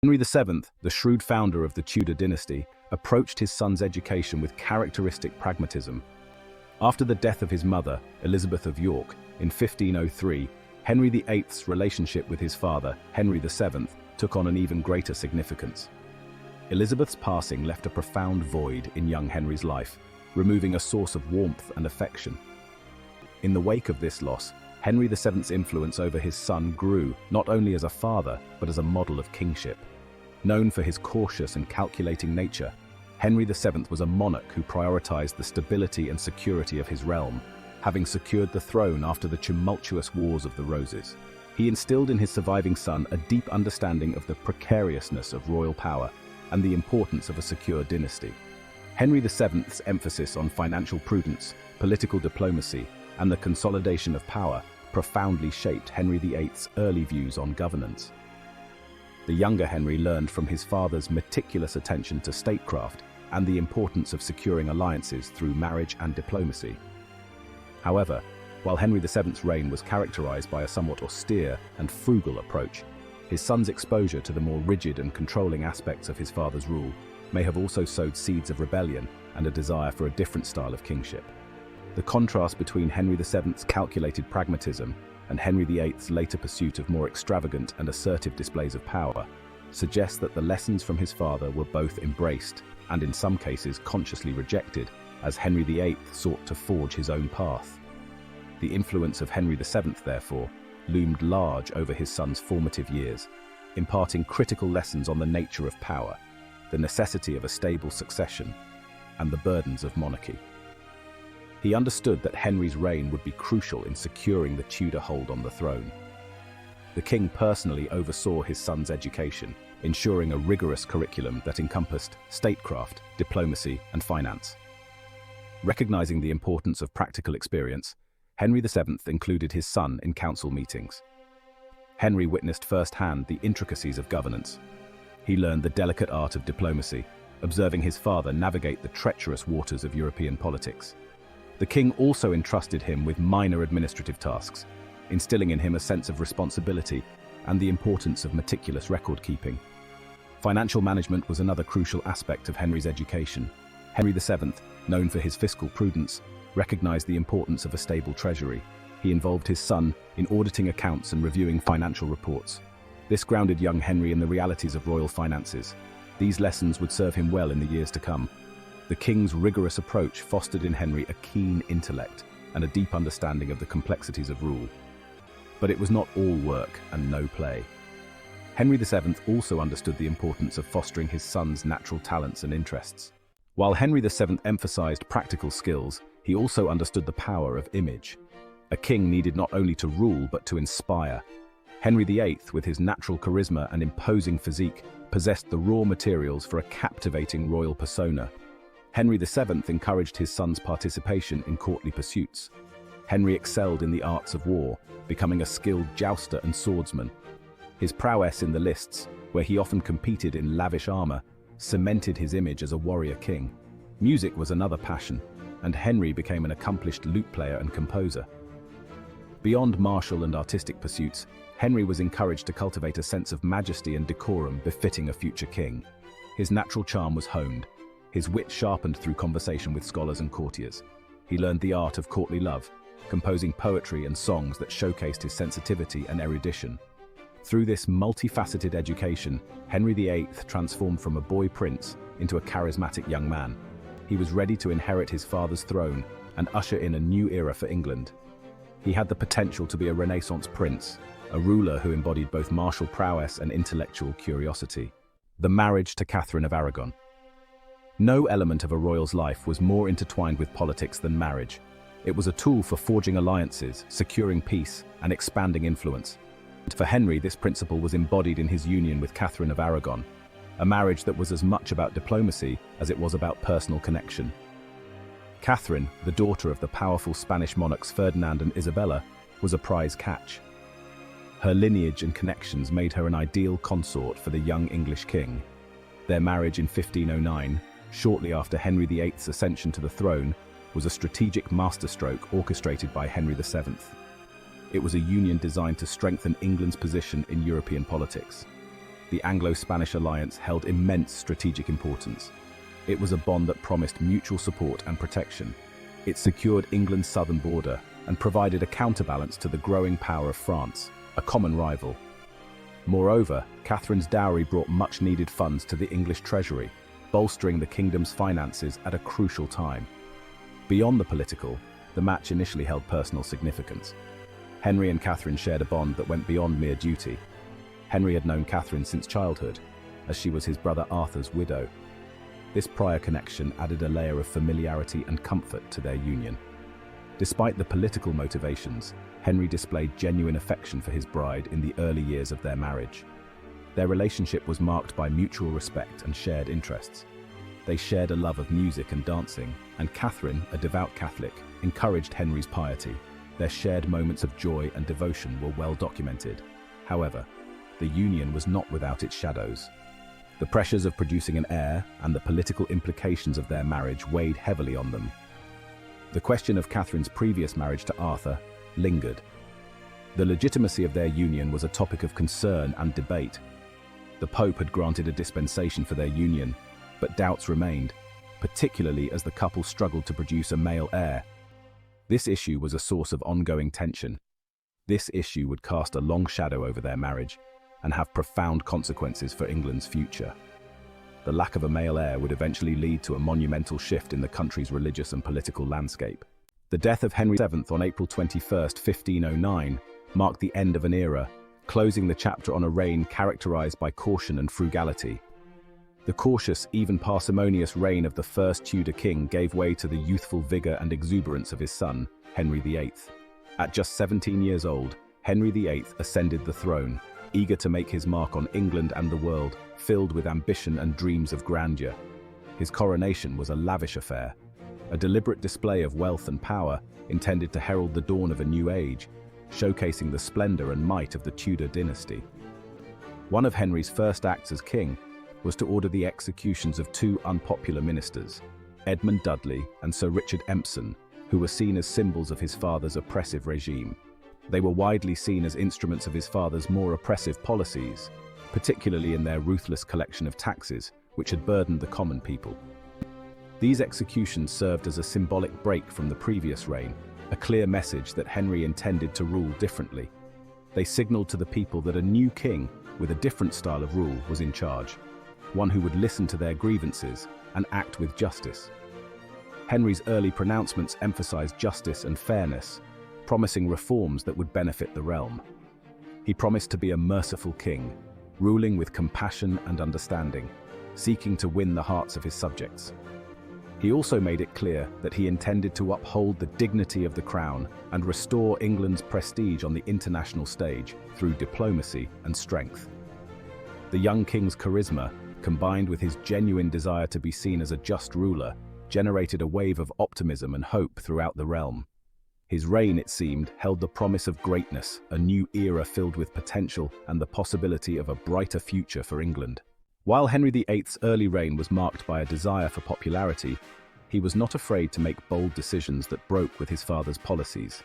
Henry VII, the shrewd founder of the Tudor dynasty, approached his son's education with characteristic pragmatism. After the death of his mother, Elizabeth of York, in 1503, Henry VIII's relationship with his father, Henry VII, took on an even greater significance. Elizabeth's passing left a profound void in young Henry's life, removing a source of warmth and affection. In the wake of this loss, Henry VII's influence over his son grew, not only as a father, but as a model of kingship. Known for his cautious and calculating nature, Henry VII was a monarch who prioritized the stability and security of his realm, having secured the throne after the tumultuous Wars of the Roses. He instilled in his surviving son a deep understanding of the precariousness of royal power and the importance of a secure dynasty. Henry VII's emphasis on financial prudence, political diplomacy, and the consolidation of power profoundly shaped Henry VIII's early views on governance. The younger Henry learned from his father's meticulous attention to statecraft and the importance of securing alliances through marriage and diplomacy. However, while Henry VII's reign was characterized by a somewhat austere and frugal approach, his son's exposure to the more rigid and controlling aspects of his father's rule may have also sowed seeds of rebellion and a desire for a different style of kingship. The contrast between Henry VII's calculated pragmatism and Henry VIII's later pursuit of more extravagant and assertive displays of power suggests that the lessons from his father were both embraced and in some cases consciously rejected as Henry VIII sought to forge his own path. The influence of Henry VII, therefore, loomed large over his son's formative years, imparting critical lessons on the nature of power, the necessity of a stable succession, and the burdens of monarchy. He understood that Henry's reign would be crucial in securing the Tudor hold on the throne. The king personally oversaw his son's education, ensuring a rigorous curriculum that encompassed statecraft, diplomacy, and finance. Recognizing the importance of practical experience, Henry VII included his son in council meetings. Henry witnessed firsthand the intricacies of governance. He learned the delicate art of diplomacy, observing his father navigate the treacherous waters of European politics. The king also entrusted him with minor administrative tasks, instilling in him a sense of responsibility and the importance of meticulous record-keeping. Financial management was another crucial aspect of Henry's education. Henry VII, known for his fiscal prudence, recognized the importance of a stable treasury. He involved his son in auditing accounts and reviewing financial reports. This grounded young Henry in the realities of royal finances. These lessons would serve him well in the years to come. The king's rigorous approach fostered in Henry a keen intellect and a deep understanding of the complexities of rule. But it was not all work and no play. Henry VII also understood the importance of fostering his son's natural talents and interests. While Henry VII emphasized practical skills, he also understood the power of image. A king needed not only to rule but to inspire. Henry VIII, with his natural charisma and imposing physique, possessed the raw materials for a captivating royal persona. Henry VII encouraged his son's participation in courtly pursuits. Henry excelled in the arts of war, becoming a skilled jouster and swordsman. His prowess in the lists, where he often competed in lavish armor, cemented his image as a warrior king. Music was another passion, and Henry became an accomplished lute player and composer. Beyond martial and artistic pursuits, Henry was encouraged to cultivate a sense of majesty and decorum befitting a future king. His natural charm was honed, his wit sharpened through conversation with scholars and courtiers. He learned the art of courtly love, composing poetry and songs that showcased his sensitivity and erudition. Through this multifaceted education, Henry VIII transformed from a boy prince into a charismatic young man. He was ready to inherit his father's throne and usher in a new era for England. He had the potential to be a Renaissance prince, a ruler who embodied both martial prowess and intellectual curiosity. The marriage to Catherine of Aragon. No element of a royal's life was more intertwined with politics than marriage. It was a tool for forging alliances, securing peace, and expanding influence. For Henry, this principle was embodied in his union with Catherine of Aragon, a marriage that was as much about diplomacy as it was about personal connection. Catherine, the daughter of the powerful Spanish monarchs Ferdinand and Isabella, was a prize catch. Her lineage and connections made her an ideal consort for the young English king. Their marriage in 1509, shortly after Henry VIII's ascension to the throne, was a strategic masterstroke orchestrated by Henry VII. It was a union designed to strengthen England's position in European politics. the Anglo-Spanish alliance held immense strategic importance. It was a bond that promised mutual support and protection. It secured England's southern border and provided a counterbalance to the growing power of France, a common rival. Moreover, Catherine's dowry brought much-needed funds to the English treasury, bolstering the kingdom's finances at a crucial time. Beyond the political, the match initially held personal significance. Henry and Catherine shared a bond that went beyond mere duty. Henry had known Catherine since childhood, as she was his brother Arthur's widow. This prior connection added a layer of familiarity and comfort to their union. Despite the political motivations, Henry displayed genuine affection for his bride in the early years of their marriage. Their relationship was marked by mutual respect and shared interests. They shared a love of music and dancing, and Catherine, a devout Catholic, encouraged Henry's piety. Their shared moments of joy and devotion were well documented. However, the union was not without its shadows. The pressures of producing an heir and the political implications of their marriage weighed heavily on them. The question of Catherine's previous marriage to Arthur lingered. The legitimacy of their union was a topic of concern and debate. The Pope had granted a dispensation for their union, but doubts remained, particularly as the couple struggled to produce a male heir. This issue was a source of ongoing tension. This issue would cast a long shadow over their marriage and have profound consequences for England's future. The lack of a male heir would eventually lead to a monumental shift in the country's religious and political landscape. The death of Henry VII on April 21, 1509, marked the end of an era, closing the chapter on a reign characterized by caution and frugality. The cautious, even parsimonious reign of the first Tudor king gave way to the youthful vigor and exuberance of his son, Henry VIII. At just 17 years old, Henry VIII ascended the throne, eager to make his mark on England and the world, filled with ambition and dreams of grandeur. His coronation was a lavish affair, a deliberate display of wealth and power intended to herald the dawn of a new age, showcasing the splendor and might of the Tudor dynasty. One of Henry's first acts as king was to order the executions of two unpopular ministers, Edmund Dudley and Sir Richard Empson, who were seen as symbols of his father's oppressive regime. They were widely seen as instruments of his father's more oppressive policies, particularly in their ruthless collection of taxes, which had burdened the common people. These executions served as a symbolic break from the previous reign, a clear message that Henry intended to rule differently. They signaled to the people that a new king, with a different style of rule, was in charge, one who would listen to their grievances and act with justice. Henry's early pronouncements emphasized justice and fairness, promising reforms that would benefit the realm. He promised to be a merciful king, ruling with compassion and understanding, seeking to win the hearts of his subjects. He also made it clear that he intended to uphold the dignity of the crown and restore England's prestige on the international stage through diplomacy and strength. The young king's charisma, combined with his genuine desire to be seen as a just ruler, generated a wave of optimism and hope throughout the realm. His reign, it seemed, held the promise of greatness, a new era filled with potential and the possibility of a brighter future for England. While Henry VIII's early reign was marked by a desire for popularity, he was not afraid to make bold decisions that broke with his father's policies.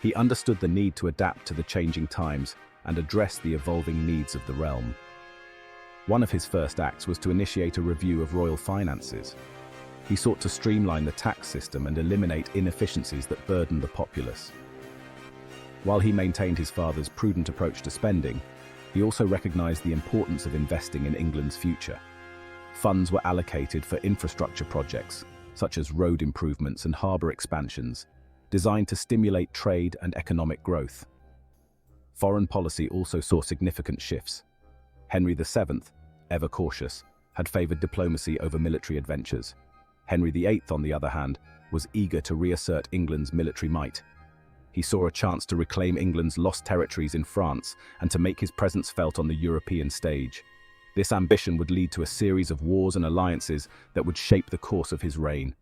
He understood the need to adapt to the changing times and address the evolving needs of the realm. One of his first acts was to initiate a review of royal finances. He sought to streamline the tax system and eliminate inefficiencies that burdened the populace. While he maintained his father's prudent approach to spending, he also recognized the importance of investing in England's future. Funds were allocated for infrastructure projects, such as road improvements and harbour expansions, designed to stimulate trade and economic growth. Foreign policy also saw significant shifts. Henry VII, ever cautious, had favoured diplomacy over military adventures. Henry VIII, on the other hand, was eager to reassert England's military might. He saw a chance to reclaim England's lost territories in France and to make his presence felt on the European stage. This ambition would lead to a series of wars and alliances that would shape the course of his reign.